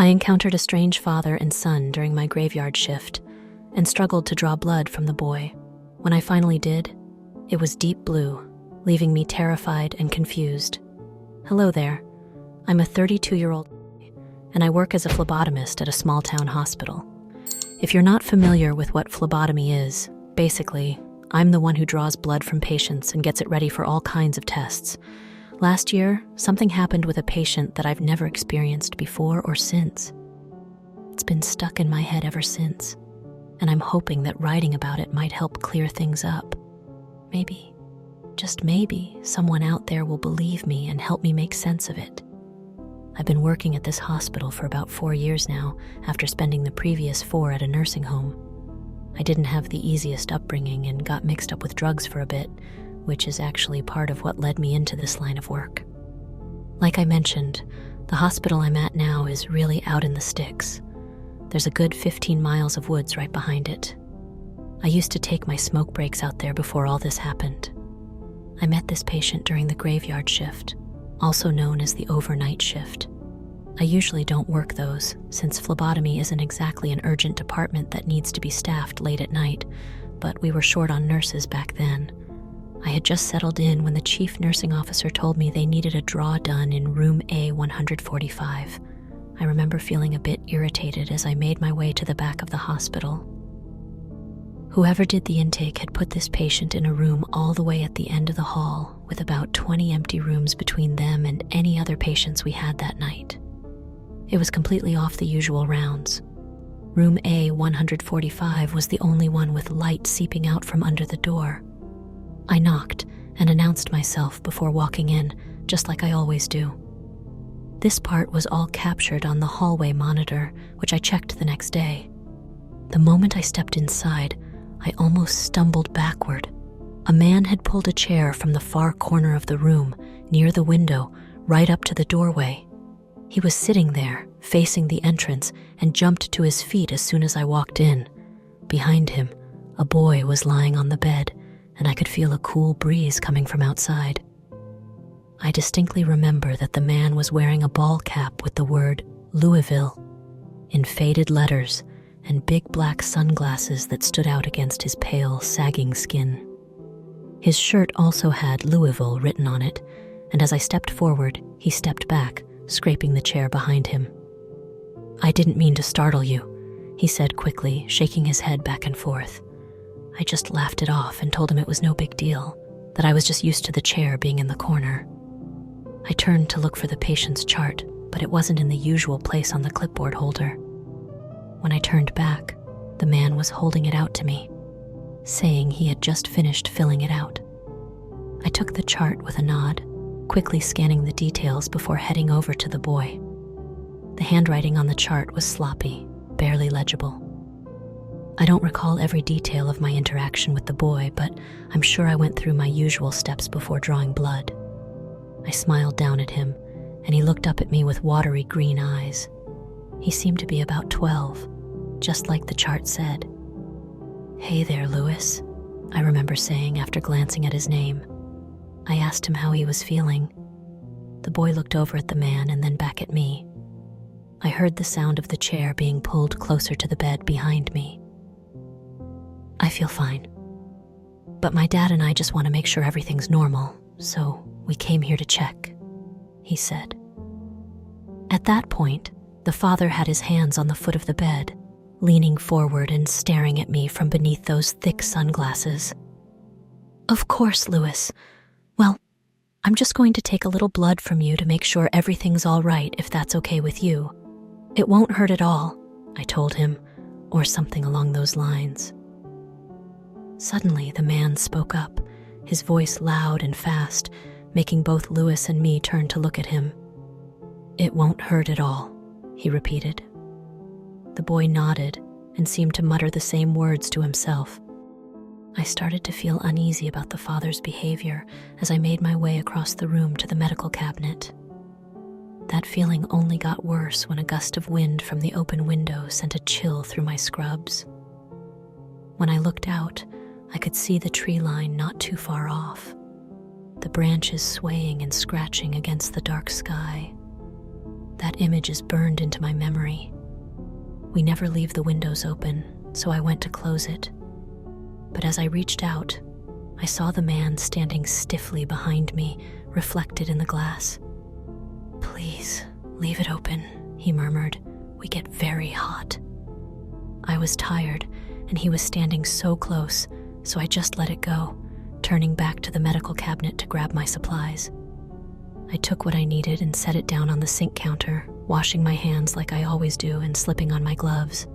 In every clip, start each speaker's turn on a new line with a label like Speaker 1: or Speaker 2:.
Speaker 1: I encountered a strange father and son during my graveyard shift and struggled to draw blood from the boy. When I finally did, it was deep blue, leaving me terrified and confused. Hello there. I'm a 32-year-old and I work as a phlebotomist at a small-town hospital. If you're not familiar with what phlebotomy is, basically, I'm the one who draws blood from patients and gets it ready for all kinds of tests. Last year, something happened with a patient that I've never experienced before or since. It's been stuck in my head ever since, and I'm hoping that writing about it might help clear things up. Maybe, just maybe, someone out there will believe me and help me make sense of it. I've been working at this hospital for about 4 years now, after spending the previous 4 at a nursing home. I didn't have the easiest upbringing and got mixed up with drugs for a bit, which is actually part of what led me into this line of work. Like I mentioned, the hospital I'm at now is really out in the sticks. There's a good 15 miles of woods right behind it. I used to take my smoke breaks out there before all this happened. I met this patient during the graveyard shift, also known as the overnight shift. I usually don't work those, since phlebotomy isn't exactly an urgent department that needs to be staffed late at night, but we were short on nurses back then. I had just settled in when the chief nursing officer told me they needed a draw done in room A145. I remember feeling a bit irritated as I made my way to the back of the hospital. Whoever did the intake had put this patient in a room all the way at the end of the hall, with about 20 empty rooms between them and any other patients we had that night. It was completely off the usual rounds. Room A145 was the only one with light seeping out from under the door. I knocked and announced myself before walking in, just like I always do. This part was all captured on the hallway monitor, which I checked the next day. The moment I stepped inside, I almost stumbled backward. A man had pulled a chair from the far corner of the room, near the window, right up to the doorway. He was sitting there, facing the entrance, and jumped to his feet as soon as I walked in. Behind him, a boy was lying on the bed, and I could feel a cool breeze coming from outside. I distinctly remember that the man was wearing a ball cap with the word Louisville in faded letters and big black sunglasses that stood out against his pale, sagging skin. His shirt also had Louisville written on it, and as I stepped forward, he stepped back, scraping the chair behind him. "I didn't mean to startle you," he said quickly, shaking his head back and forth. I just laughed it off and told him it was no big deal, that I was just used to the chair being in the corner. I turned to look for the patient's chart, but it wasn't in the usual place on the clipboard holder. When I turned back, the man was holding it out to me, saying he had just finished filling it out. I took the chart with a nod, quickly scanning the details before heading over to the boy. The handwriting on the chart was sloppy, barely legible. I don't recall every detail of my interaction with the boy, but I'm sure I went through my usual steps before drawing blood. I smiled down at him, and he looked up at me with watery green eyes. He seemed to be about 12, just like the chart said. "Hey there, Louis," I remember saying after glancing at his name. I asked him how he was feeling. The boy looked over at the man and then back at me. I heard the sound of the chair being pulled closer to the bed behind me. "I feel fine. But my dad and I just want to make sure everything's normal, so we came here to check," he said. At that point, the father had his hands on the foot of the bed, leaning forward and staring at me from beneath those thick sunglasses. "Of course, Louis. Well, I'm just going to take a little blood from you to make sure everything's all right, if that's okay with you. It won't hurt at all," I told him, or something along those lines. Suddenly, the man spoke up, his voice loud and fast, making both Louis and me turn to look at him. "It won't hurt at all," he repeated. The boy nodded and seemed to mutter the same words to himself. I started to feel uneasy about the father's behavior as I made my way across the room to the medical cabinet. That feeling only got worse when a gust of wind from the open window sent a chill through my scrubs. When I looked out, I could see the tree line not too far off, the branches swaying and scratching against the dark sky. That image is burned into my memory. We never leave the windows open, so I went to close it. But as I reached out, I saw the man standing stiffly behind me, reflected in the glass. "Please, leave it open," he murmured. "We get very hot." I was tired, and he was standing so close, so I just let it go, turning back to the medical cabinet to grab my supplies. I took what I needed and set it down on the sink counter, washing my hands like I always do and slipping on my gloves.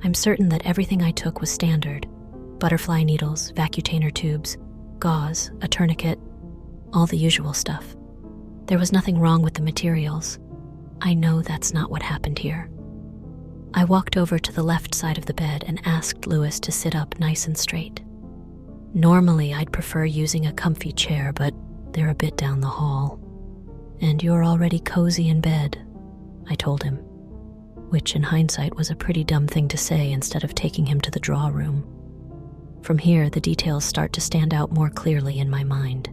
Speaker 1: I'm certain that everything I took was standard: butterfly needles, Vacutainer tubes, gauze, a tourniquet, all the usual stuff. There was nothing wrong with the materials. I know that's not what happened here. I walked over to the left side of the bed and asked Louis to sit up nice and straight. Normally, I'd prefer using a comfy chair, but they're a bit down the hall. "And you're already cozy in bed," I told him, which in hindsight was a pretty dumb thing to say instead of taking him to the draw room. From here, the details start to stand out more clearly in my mind.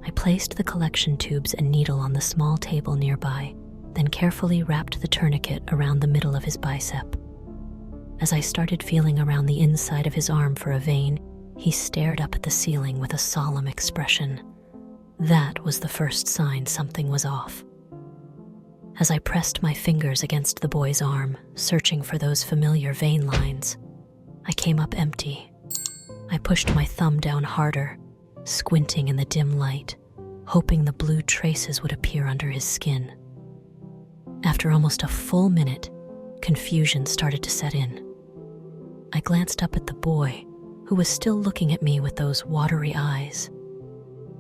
Speaker 1: I placed the collection tubes and needle on the small table nearby, then carefully wrapped the tourniquet around the middle of his bicep. As I started feeling around the inside of his arm for a vein, he stared up at the ceiling with a solemn expression. That was the first sign something was off. As I pressed my fingers against the boy's arm, searching for those familiar vein lines, I came up empty. I pushed my thumb down harder, squinting in the dim light, hoping the blue traces would appear under his skin. After almost a full minute, confusion started to set in. I glanced up at the boy, who was still looking at me with those watery eyes.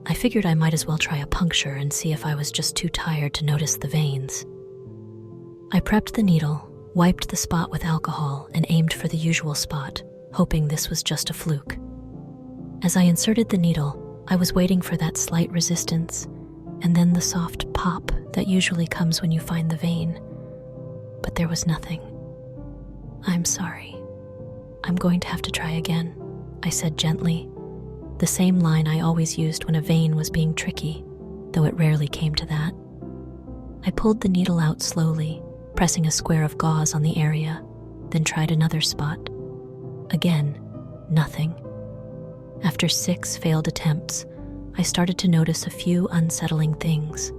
Speaker 1: I figured I might as well try a puncture and see if I was just too tired to notice the veins. I prepped the needle, wiped the spot with alcohol, and aimed for the usual spot, hoping this was just a fluke. As I inserted the needle, I was waiting for that slight resistance, and then the soft pop that usually comes when you find the vein. But there was nothing. "I'm sorry. I'm going to have to try again," I said gently, the same line I always used when a vein was being tricky, though it rarely came to that. I pulled the needle out slowly, pressing a square of gauze on the area, then tried another spot. Again, nothing. After 6 failed attempts, I started to notice a few unsettling things.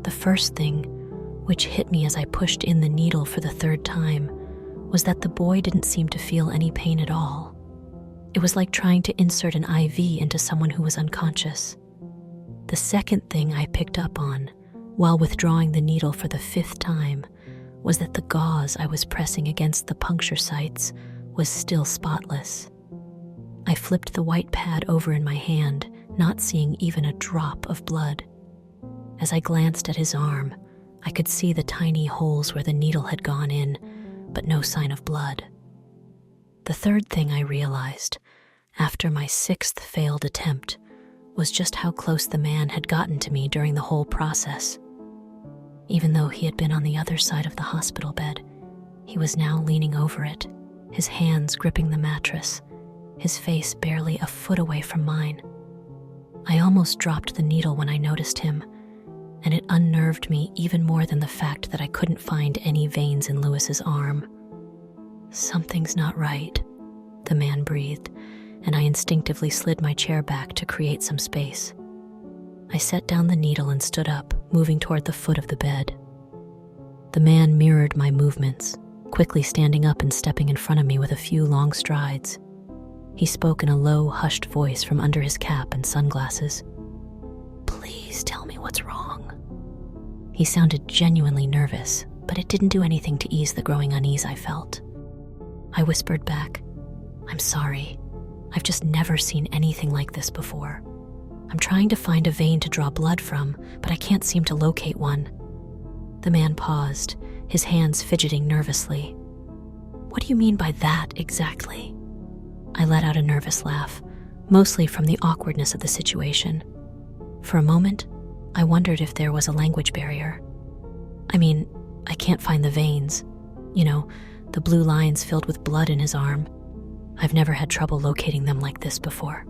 Speaker 1: The first thing, which hit me as I pushed in the needle for the 3rd time, was that the boy didn't seem to feel any pain at all. It was like trying to insert an IV into someone who was unconscious. The second thing I picked up on, while withdrawing the needle for the 5th time, was that the gauze I was pressing against the puncture sites was still spotless. I flipped the white pad over in my hand, not seeing even a drop of blood. As I glanced at his arm, I could see the tiny holes where the needle had gone in, but no sign of blood. The third thing I realized, after my 6th failed attempt, was just how close the man had gotten to me during the whole process. Even though he had been on the other side of the hospital bed, he was now leaning over it, his hands gripping the mattress, his face barely a foot away from mine. I almost dropped the needle when I noticed him, and it unnerved me even more than the fact that I couldn't find any veins in Louis's arm. "Something's not right," the man breathed, and I instinctively slid my chair back to create some space. I set down the needle and stood up, moving toward the foot of the bed. The man mirrored my movements, quickly standing up and stepping in front of me with a few long strides. He spoke in a low, hushed voice from under his cap and sunglasses. "Please tell me what's wrong." He sounded genuinely nervous, but it didn't do anything to ease the growing unease I felt. I whispered back, "I'm sorry. I've just never seen anything like this before. I'm trying to find a vein to draw blood from, but I can't seem to locate one." The man paused, his hands fidgeting nervously. "What do you mean by that exactly?" I let out a nervous laugh, mostly from the awkwardness of the situation. For a moment, I wondered if there was a language barrier. I mean, I can't find the veins. You know, the blue lines filled with blood in his arm. I've never had trouble locating them like this before.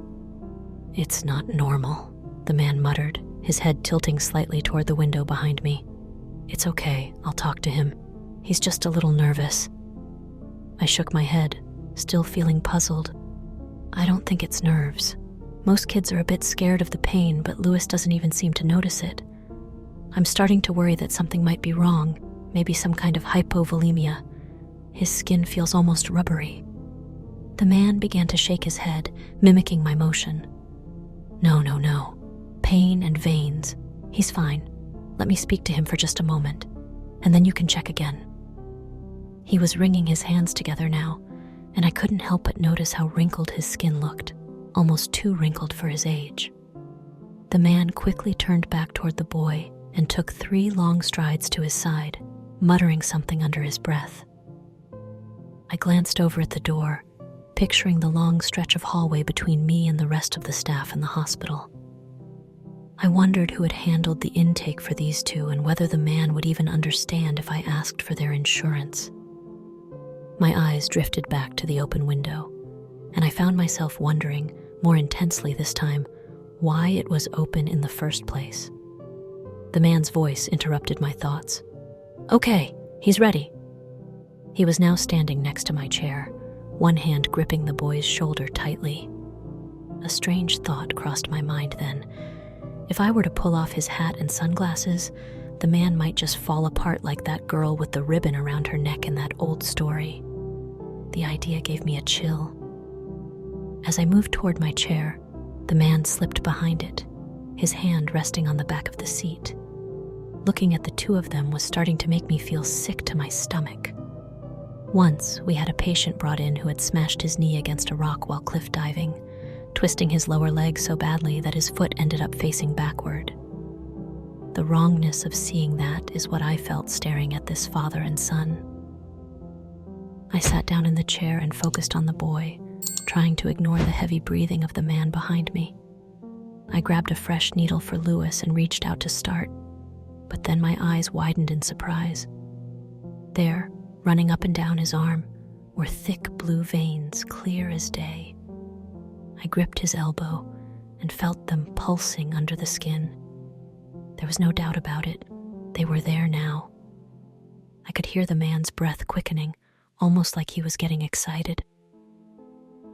Speaker 1: "It's not normal," the man muttered, his head tilting slightly toward the window behind me. "It's okay, I'll talk to him. He's just a little nervous." I shook my head, still feeling puzzled. "I don't think it's nerves. Most kids are a bit scared of the pain, but Lewis doesn't even seem to notice it. I'm starting to worry that something might be wrong, maybe some kind of hypovolemia. His skin feels almost rubbery." The man began to shake his head, mimicking my motion. No. Pain and veins. He's fine. Let me speak to him for just a moment, and then you can check again." He was wringing his hands together now, and I couldn't help but notice how wrinkled his skin looked, almost too wrinkled for his age. The man quickly turned back toward the boy and took 3 long strides to his side, muttering something under his breath. I glanced over at the door, picturing the long stretch of hallway between me and the rest of the staff in the hospital. I wondered who had handled the intake for these two and whether the man would even understand if I asked for their insurance. My eyes drifted back to the open window, and I found myself wondering, more intensely this time, why it was open in the first place. The man's voice interrupted my thoughts. "Okay, he's ready." He was now standing next to my chair, one hand gripping the boy's shoulder tightly. A strange thought crossed my mind then. If I were to pull off his hat and sunglasses, the man might just fall apart like that girl with the ribbon around her neck in that old story. The idea gave me a chill. As I moved toward my chair, the man slipped behind it, his hand resting on the back of the seat. Looking at the two of them was starting to make me feel sick to my stomach. Once, we had a patient brought in who had smashed his knee against a rock while cliff diving, twisting his lower leg so badly that his foot ended up facing backward. The wrongness of seeing that is what I felt staring at this father and son. I sat down in the chair and focused on the boy, trying to ignore the heavy breathing of the man behind me. I grabbed a fresh needle for Lewis and reached out to start, but then my eyes widened in surprise. There, running up and down his arm, were thick blue veins, clear as day. I gripped his elbow and felt them pulsing under the skin. There was no doubt about it. They were there now. I could hear the man's breath quickening, almost like he was getting excited.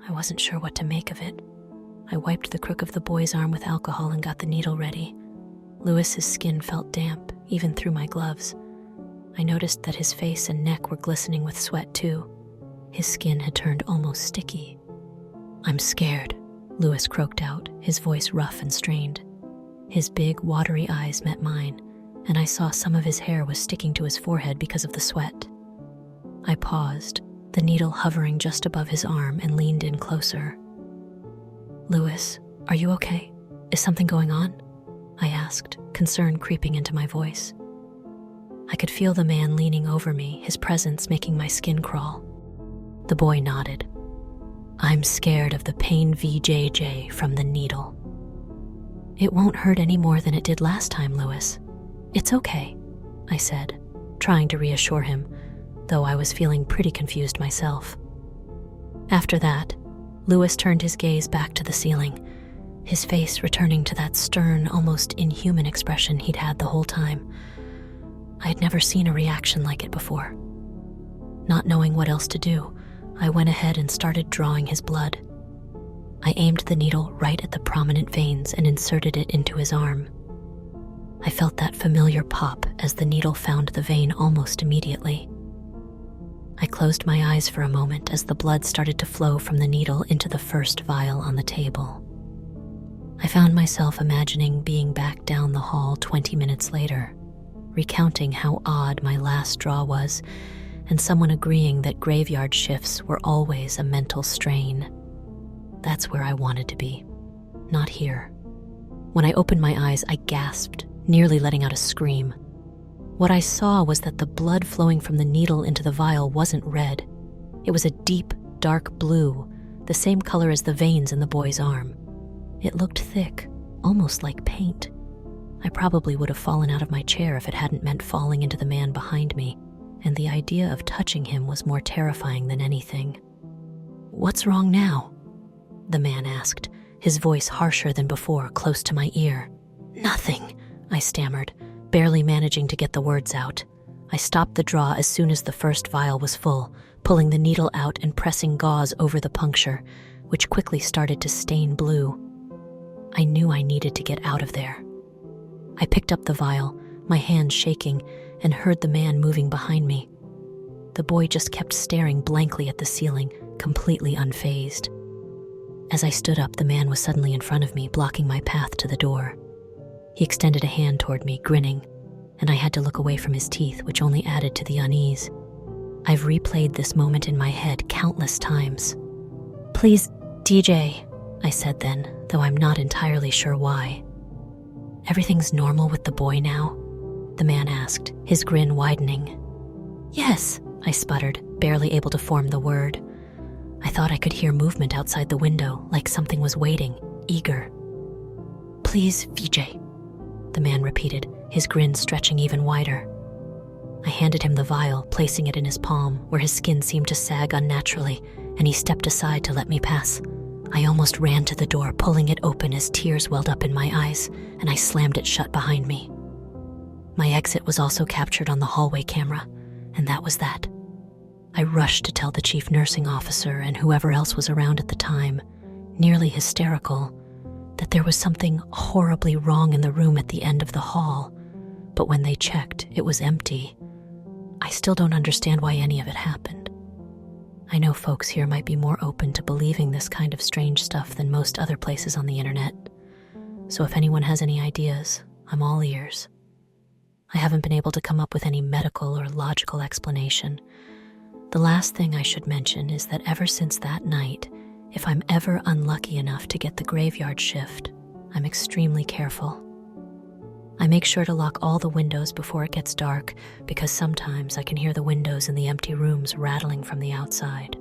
Speaker 1: I wasn't sure what to make of it. I wiped the crook of the boy's arm with alcohol and got the needle ready. Lewis's skin felt damp, even through my gloves. I noticed that his face and neck were glistening with sweat too. His skin had turned almost sticky. "I'm scared," Lewis croaked out, his voice rough and strained. His big, watery eyes met mine, and I saw some of his hair was sticking to his forehead because of the sweat. I paused, the needle hovering just above his arm, and leaned in closer. "Lewis, are you okay? Is something going on?" I asked, concern creeping into my voice. I could feel the man leaning over me, his presence making my skin crawl. The boy nodded. "I'm scared of the pain VJJ from the needle." "It won't hurt any more than it did last time, Lewis. It's okay," I said, trying to reassure him, though I was feeling pretty confused myself. After that, Lewis turned his gaze back to the ceiling, his face returning to that stern, almost inhuman expression he'd had the whole time. I had never seen a reaction like it before. Not knowing what else to do, I went ahead and started drawing his blood. I aimed the needle right at the prominent veins and inserted it into his arm. I felt that familiar pop as the needle found the vein almost immediately. I closed my eyes for a moment as the blood started to flow from the needle into the first vial on the table. I found myself imagining being back down the hall 20 minutes later, recounting how odd my last draw was, and someone agreeing that graveyard shifts were always a mental strain. That's where I wanted to be, not here. When I opened my eyes, I gasped, nearly letting out a scream. What I saw was that the blood flowing from the needle into the vial wasn't red. It was a deep, dark blue, the same color as the veins in the boy's arm. It looked thick, almost like paint. I probably would have fallen out of my chair if it hadn't meant falling into the man behind me, and the idea of touching him was more terrifying than anything. "What's wrong now?" the man asked, his voice harsher than before, close to my ear. "Nothing," I stammered, barely managing to get the words out. I stopped the draw as soon as the first vial was full, pulling the needle out and pressing gauze over the puncture, which quickly started to stain blue. I knew I needed to get out of there. I picked up the vial, my hands shaking, and heard the man moving behind me. The boy just kept staring blankly at the ceiling, completely unfazed. As I stood up, the man was suddenly in front of me, blocking my path to the door. He extended a hand toward me, grinning, and I had to look away from his teeth, which only added to the unease. I've replayed this moment in my head countless times. "Please, DJ," I said then, though I'm not entirely sure why. "Everything's normal with the boy now?" the man asked, his grin widening. "Yes," I sputtered, barely able to form the word. I thought I could hear movement outside the window, like something was waiting, eager. "Please, VJ," the man repeated, his grin stretching even wider. I handed him the vial, placing it in his palm, where his skin seemed to sag unnaturally, and he stepped aside to let me pass. I almost ran to the door, pulling it open as tears welled up in my eyes, and I slammed it shut behind me. My exit was also captured on the hallway camera, and that was that. I rushed to tell the chief nursing officer and whoever else was around at the time, nearly hysterical, that there was something horribly wrong in the room at the end of the hall, but when they checked, it was empty. I still don't understand why any of it happened. I know folks here might be more open to believing this kind of strange stuff than most other places on the internet, so if anyone has any ideas, I'm all ears. I haven't been able to come up with any medical or logical explanation. The last thing I should mention is that ever since that night, if I'm ever unlucky enough to get the graveyard shift, I'm extremely careful. I make sure to lock all the windows before it gets dark, because sometimes I can hear the windows in the empty rooms rattling from the outside.